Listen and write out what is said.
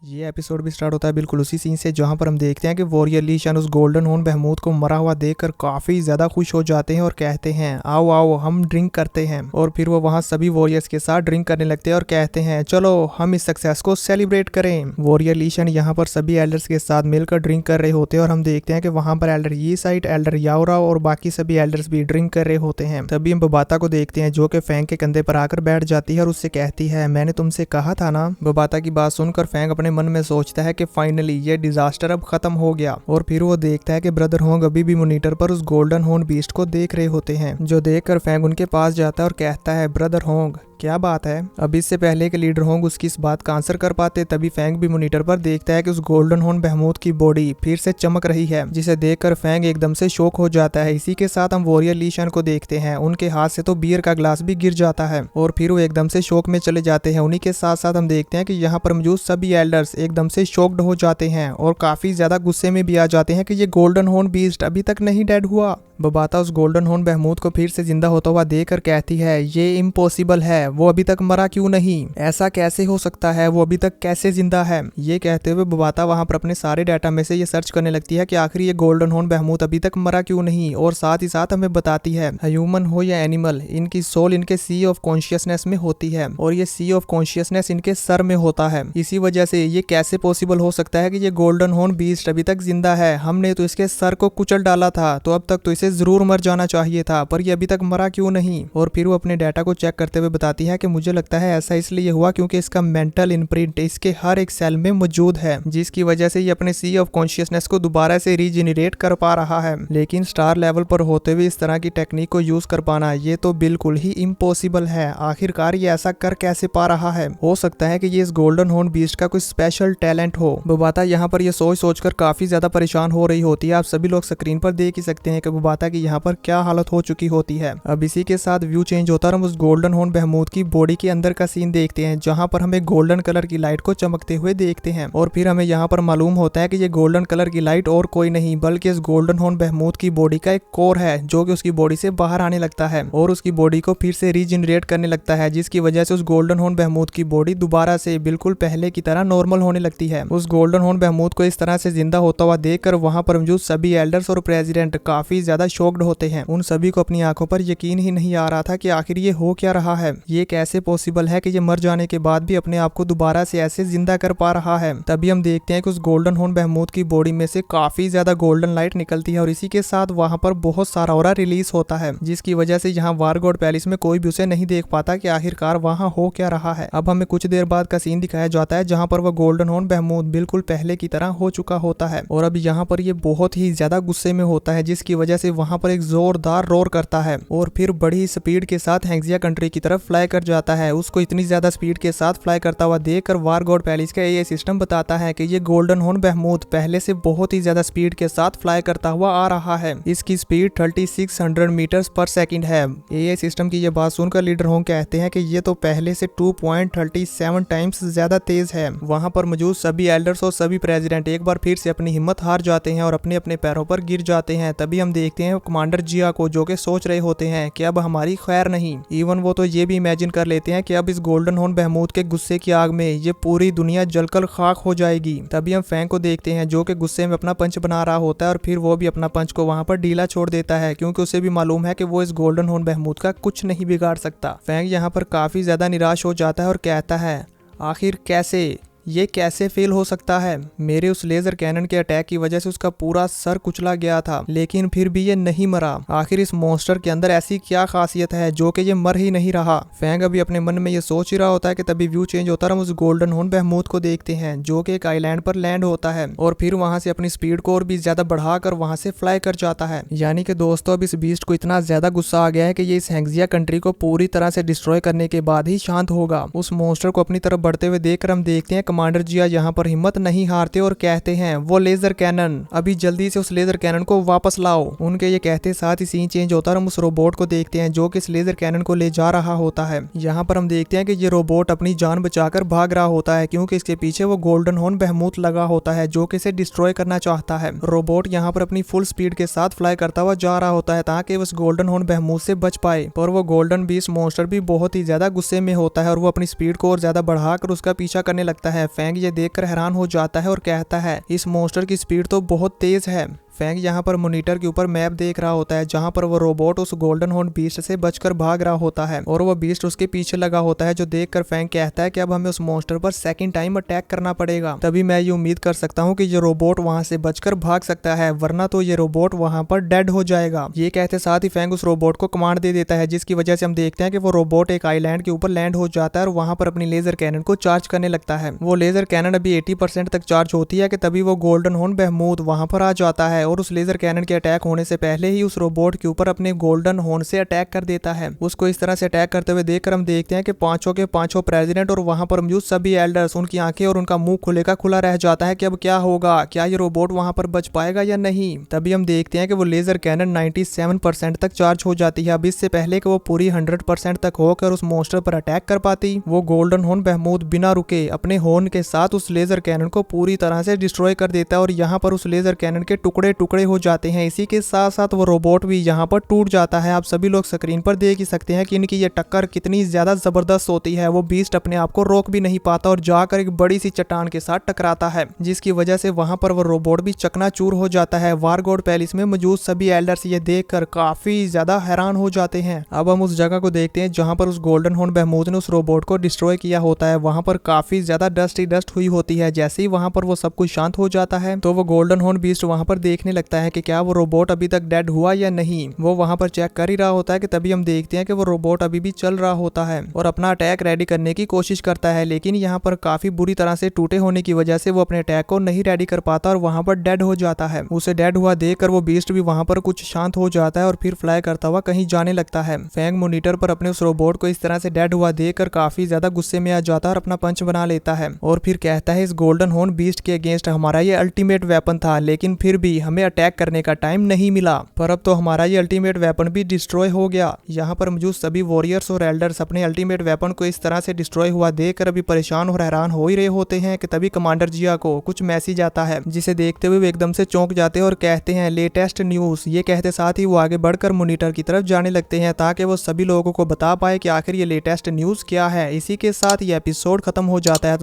ये एपिसोड भी स्टार्ट होता है बिल्कुल उसी सीन से जहां पर हम देखते हैं कि वॉरियर ली शन उस गोल्डन हॉर्न बहमूद को मरा हुआ देखकर काफी ज्यादा खुश हो जाते हैं और कहते हैं आओ आओ हम ड्रिंक करते हैं। और फिर वो वहां सभी वॉरियर्स के साथ ड्रिंक करने लगते हैं और कहते हैं चलो हम इस सक्सेस को सेलिब्रेट करें। वॉरियर ली शन यहाँ पर सभी एल्डर्स के साथ मिलकर ड्रिंक कर रहे होते हैं और हम देखते हैं कि वहां पर एल्डर ये साइड एल्डर याओरा और बाकी सभी एल्डर्स भी ड्रिंक कर रहे होते हैं। तभी हम बबाता को देखते हैं जो कि फैंग के कंधे पर आकर बैठ जाती है और उससे कहती है मैंने तुमसे कहा था ना। बबाता की बात सुनकर फैंग अपने मन में सोचता है कि फाइनली ये डिजास्टर अब खत्म हो गया। और फिर वो देखता है कि ब्रदर होंग अभी भी मॉनिटर पर उस गोल्डन हॉर्न बीस्ट को देख रहे होते हैं, जो देखकर फैंग उनके पास जाता है और कहता है ब्रदर होंग क्या बात है। अब इससे पहले कि लीडर होंग उसकी इस बात का आंसर कर पाते तभी फैंग भी मॉनिटर पर देखता है कि उस गोल्डन हॉर्न बहमूद की बॉडी फिर से चमक रही है, जिसे देखकर फैंग एकदम से शॉक हो जाता है। इसी के साथ हम वॉरियर ली शन को देखते हैं, उनके हाथ से तो बियर का ग्लास भी गिर जाता है और फिर वो एकदम से शॉक में चले जाते हैं। उन्हीं के साथ साथ हम देखते हैं कि यहाँ पर मौजूद सभी एल्डर्स एकदम से शॉक्ड हो जाते हैं और काफी ज्यादा गुस्से में भी आ जाते हैं कि ये गोल्डन हॉर्न बीस्ट अभी तक नहीं डेड हुआ। बबाता उस गोल्डन हॉर्न बहमूद को फिर से जिंदा होता हुआ देखकर कहती है ये इम्पॉसिबल है, वो अभी तक मरा क्यों नहीं, ऐसा कैसे हो सकता है, वो अभी तक कैसे जिंदा है। ये कहते हुए बबाता वहां पर अपने सारे डाटा में से ये सर्च करने लगती है कि आखिर ये गोल्डन हॉर्न बहमूद अभी तक मरा क्यों नहीं, और साथ ही साथ हमें बताती है ह्यूमन हो या एनिमल, इनकी सोल इनके सी ऑफ कॉन्शियसनेस में होती है और ये सी ऑफ कॉन्शियसनेस इनके सर में होता है। इसी वजह से ये कैसे पॉसिबल हो सकता है कि ये गोल्डन हॉर्न बीस्ट अभी तक जिंदा है, हमने तो इसके सर को कुचल डाला था, तो अब तक तो इसे जरूर मर जाना चाहिए था, पर ये अभी तक मरा क्यों नहीं। और फिर वो अपने डाटा को चेक करते हुए बताती है कि मुझे लगता है ऐसा इसलिए हुआ क्योंकि इसका मेंटल इम्प्रिंट इसके हर एक सेल में मौजूद है, जिसकी वजह से ये अपने सी ऑफ कॉन्शियसनेस को दोबारा से रीजेनरेट कर पा रहा है। लेकिन स्टार लेवल पर होते हुए इस तरह की टेक्निक को यूज कर पाना ये तो बिल्कुल ही इम्पॉसिबल है। आखिरकार ये ऐसा कर कैसे पा रहा है, हो सकता है कि ये इस गोल्डन हॉर्न बीस्ट का कोई स्पेशल टैलेंट हो। बबाता यहाँ पर ये सोचकर काफी ज्यादा परेशान हो रही होती है। आप सभी लोग स्क्रीन पर देख ही सकते हैं कि बबाता की यहाँ पर क्या हालत हो चुकी होती है। अब इसी के साथ व्यू चेंज होता है, हम उस गोल्डन हॉर्न बहमूद की बॉडी के अंदर का सीन देखते हैं, जहां पर हमें गोल्डन कलर की लाइट को चमकते हुए देखते हैं। और फिर हमें यहाँ पर मालूम होता है कि ये गोल्डन कलर की लाइट और कोई नहीं बल्कि इस गोल्डन हॉर्न बहमूद की बॉडी का एक कोर है, जो कि उसकी बॉडी से बाहर आने लगता है और उसकी बॉडी को फिर से रीजनरेट करने लगता है, जिसकी वजह से उस गोल्डन हॉर्न बहमूद की बॉडी दोबारा से बिल्कुल पहले की तरह नॉर्मल होने लगती है। उस गोल्डन हॉर्न बहमूद को इस तरह से जिंदा होता हुआ देखकर वहां पर मौजूद सभी एल्डर्स और प्रेसिडेंट काफी ज्यादा शॉक्ड होते हैं। उन सभी को अपनी आंखों पर यकीन ही नहीं आ रहा था कि आखिर ये हो क्या रहा है, ये कैसे पॉसिबल है कि ये मर जाने के बाद भी अपने आप को दोबारा से ऐसे जिंदा कर पा रहा है। तभी हम देखते हैं कि उस गोल्डन हॉर्न बहमूद की बॉडी में से काफी ज्यादा गोल्डन लाइट निकलती है और इसी के साथ वहां पर बहुत सारा ऑरा रिलीज होता है, जिसकी वजह से यहाँ वार गॉड पैलेस में कोई भी उसे नहीं देख पाता कि आखिरकार वहां हो क्या रहा है। अब हमें कुछ देर बाद का सीन दिखाया जाता है जहां पर वह गोल्डन हॉर्न बहमूद बिल्कुल पहले की तरह हो चुका होता है और अब यहाँ पर ये बहुत ही ज्यादा गुस्से में होता है, जिसकी वजह से वहां पर एक जोरदार रोर करता है और फिर बड़ी स्पीड के साथ हेक्सिया कंट्री की तरफ फ्लाई कर जाता है। उसको इतनी ज्यादा स्पीड के साथ फ्लाई करता हुआ देखकर वार गॉड पैलेस का एआई सिस्टम बताता है कि ये गोल्डन हॉर्न बहमूद पहले से बहुत ही ज्यादा स्पीड के साथ फ्लाई करता हुआ आ रहा है। इसकी स्पीड 3600 मीटर्स पर सेकंड है। एआई सिस्टम की ये बात सुनकर लीडर होंग कहते हैं कि ये तो पहले से 2.37 टाइम्स ज्यादा तेज है। वहां पर मौजूद सभी एल्डर्स और सभी प्रेसिडेंट एक बार फिर से अपनी हिम्मत हार जाते हैं और अपने अपने पैरों पर गिर जाते हैं। तभी हम देखते हैं कमांडर जिया को, जो कि सोच रहे होते हैं कि अब हमारी खैर नहीं। इवन वो तो ये भी इमेजिन कर लेते हैं कि अब इस गोल्डन हॉर्न बहमूद के गुस्से की आग में ये पूरी दुनिया जलकर खाक हो जाएगी। तभी हम फैंग को देखते हैं जो कि गुस्से में अपना पंच बना रहा होता है और फिर वो भी अपना पंच को वहां पर ढीला छोड़ देता है, क्योंकि उसे भी मालूम है कि वो इस गोल्डन हॉर्न बहमूद का कुछ नहीं बिगाड़ सकता। फैंग यहाँ पर काफी ज्यादा निराश हो जाता है और कहता है आखिर कैसे, ये कैसे फेल हो सकता है। मेरे उस लेजर कैनन के अटैक की वजह से उसका पूरा सर कुचला गया था, लेकिन फिर भी ये नहीं मरा। आखिर इस मॉन्स्टर के अंदर ऐसी क्या खासियत है जो कि ये मर ही नहीं रहा। फैंग अभी अपने मन में ये सोच ही रहा होता है कि तभी व्यू चेंज होता है, हम उस गोल्डन हॉर्न बहमूद को देखते हैं जो कि एक आइलैंड पर लैंड होता है और फिर वहां से अपनी स्पीड को और भी ज्यादा बढ़ाकर वहां से फ्लाई कर जाता है। यानी कि दोस्तों अब इस बीस्ट को इतना ज्यादा गुस्सा आ गया है कि ये इस हेक्सिया कंट्री को पूरी तरह से डिस्ट्रॉय करने के बाद ही शांत होगा। उस मॉन्स्टर को अपनी तरफ बढ़ते हुए देखकर हम देखते हैं कमांडर जिया यहाँ पर हिम्मत नहीं हारते और कहते हैं वो लेजर कैनन, अभी जल्दी से उस लेजर कैनन को वापस लाओ। उनके ये कहते साथ ही सीन चेंज होता है, हम उस रोबोट को देखते हैं जो कि इस लेजर कैनन को ले जा रहा होता है। यहाँ पर हम देखते हैं कि ये रोबोट अपनी जान बचाकर भाग रहा होता है, क्योंकि इसके पीछे वो गोल्डन हॉर्न बहमूद लगा होता है जो कि इसे डिस्ट्रॉय करना चाहता है। रोबोट यहाँ पर अपनी फुल स्पीड के साथ फ्लाई करता हुआ जा रहा होता है ताकि उस गोल्डन हॉर्न बहमूद से बच पाए, पर वो गोल्डन बीस्ट मॉन्स्टर भी बहुत ही ज्यादा गुस्से में होता है और वो अपनी स्पीड को और ज्यादा बढ़ाकर उसका पीछा करने लगता है। फैंग ये देखकर हैरान हो जाता है और कहता है इस मॉन्स्टर की स्पीड तो बहुत तेज है। फैंग यहाँ पर मॉनिटर के ऊपर मैप देख रहा होता है जहाँ पर वो रोबोट उस गोल्डन हॉर्न बीस्ट से बचकर भाग रहा होता है और वो बीस्ट उसके पीछे लगा होता है, जो देखकर फैंग कहता है कि अब हमें उस मॉन्स्टर पर सेकंड टाइम अटैक करना पड़ेगा। तभी मैं ये उम्मीद कर सकता हूँ कि ये रोबोट वहां से बचकर भाग सकता है, वरना तो ये रोबोट वहां पर डेड हो जाएगा। ये कहते साथ ही फैंग उस रोबोट को कमांड दे देता है, जिसकी वजह से हम देखते हैं कि वो रोबोट एक आइलैंड के ऊपर लैंड हो जाता है और वहां पर अपनी लेजर कैनन को चार्ज करने लगता है। वो लेजर कैनन अभी 80% तक चार्ज होती है कि तभी वो गोल्डन हॉर्न बहमूद वहां पर आ जाता है और उस लेजर कैनन के अटैक होने से पहले ही उस रोबोट के ऊपर अपने गोल्डन हॉर्न से अटैक कर देता है। उसको इस तरह से अटैक करते हुए देखकर हम देखते हैं कि पांचों के पांचों प्रेसिडेंट और वहां पर मौजूद सभी एल्डर्स, उनकी आंखें और उनका मुंह खुले का खुला रह जाता है कि अब क्या होगा, क्या ये रोबोट वहां पर बच पाएगा या नहीं। तभी हम देखते हैं कि वो लेजर कैनन 97% तक चार्ज हो जाती है। अब इससे पहले कि वो पूरी 100% तक होकर उस मॉन्स्टर पर अटैक कर पाती, वो गोल्डन हॉर्न बहमूद बिना रुके अपने हॉर्न के साथ उस लेजर कैनन को पूरी तरह से डिस्ट्रॉय कर देता है और यहाँ पर उस लेजर कैनन के टुकड़े टुकड़े हो जाते हैं। इसी के साथ साथ वो रोबोट भी यहाँ पर टूट जाता है। आप सभी लोग स्क्रीन पर देख ही सकते हैं कि इनकी ये टक्कर कितनी ज्यादा जबरदस्त होती है। वो बीस्ट अपने आप को रोक भी नहीं पाता और जाकर एक बड़ी सी चट्टान के साथ टकराता है, जिसकी वजह से वहां पर वो रोबोट भी चकनाचूर हो जाता है। वारगोड पैलेस में मौजूद सभी एल्डर्स ये देखकर काफी ज्यादा हैरान हो जाते हैं। अब हम उस जगह को देखते हैं जहां पर उस गोल्डन हॉर्न बहमूद ने उस रोबोट को डिस्ट्रॉय किया होता है। वहां पर काफी ज्यादा डस्ट ही डस्ट हुई होती है। जैसे ही वहां पर वो सब कुछ शांत हो जाता है तो वो गोल्डन हॉर्न बीस्ट वहां पर देखने लगता है कि क्या वो रोबोट अभी तक डेड हुआ या नहीं। वो वहां पर चेक कर ही रहा होता है कि तभी हम देखते हैं कि वो रोबोट अभी भी चल रहा होता है और अपना अटैक रेडी करने की कोशिश करता है, लेकिन यहाँ पर काफी बुरी तरह से टूटे होने की वजह से वो अपने अटैक को नहीं रेडी कर पाता और वहां पर डेड हो जाता है। उसे डेड हुआ देखकर वो बीस्ट भी वहां पर कुछ शांत हो जाता है और फिर फ्लाई करता हुआ कहीं जाने लगता है। फैंग मॉनिटर पर अपने उस रोबोट को इस तरह से डेड हुआ देखकर काफी ज्यादा गुस्से में आ जाता है और अपना पंच बना लेता है और फिर कहता है इस गोल्डन हॉर्न बीस्ट के अगेंस्ट हमारा ये अल्टीमेट वेपन था, लेकिन फिर भी हमें अटैक करने का टाइम नहीं मिला, पर अब तो हमारा ये अल्टीमेट वेपन भी डिस्ट्रॉय हो गया। यहाँ पर मौजूद सभी वॉरियर्स और एल्डर्स अपने अल्टीमेट वेपन को इस तरह से डिस्ट्रॉय हुआ देखकर अभी परेशान और हैरान हो ही रहे होते हैं कि तभी कमांडर जिया को कुछ मैसेज आता है, जिसे देखते हुए वे एकदम से चौंक जाते हैं और कहते हैं लेटेस्ट न्यूज। ये कहते साथ ही वो आगे बढ़कर मॉनिटर की तरफ जाने लगते हैं ताकि वो सभी लोगों को बता पाए कि आखिर ये लेटेस्ट न्यूज क्या है। इसी के साथ ये एपिसोड खत्म हो जाता है।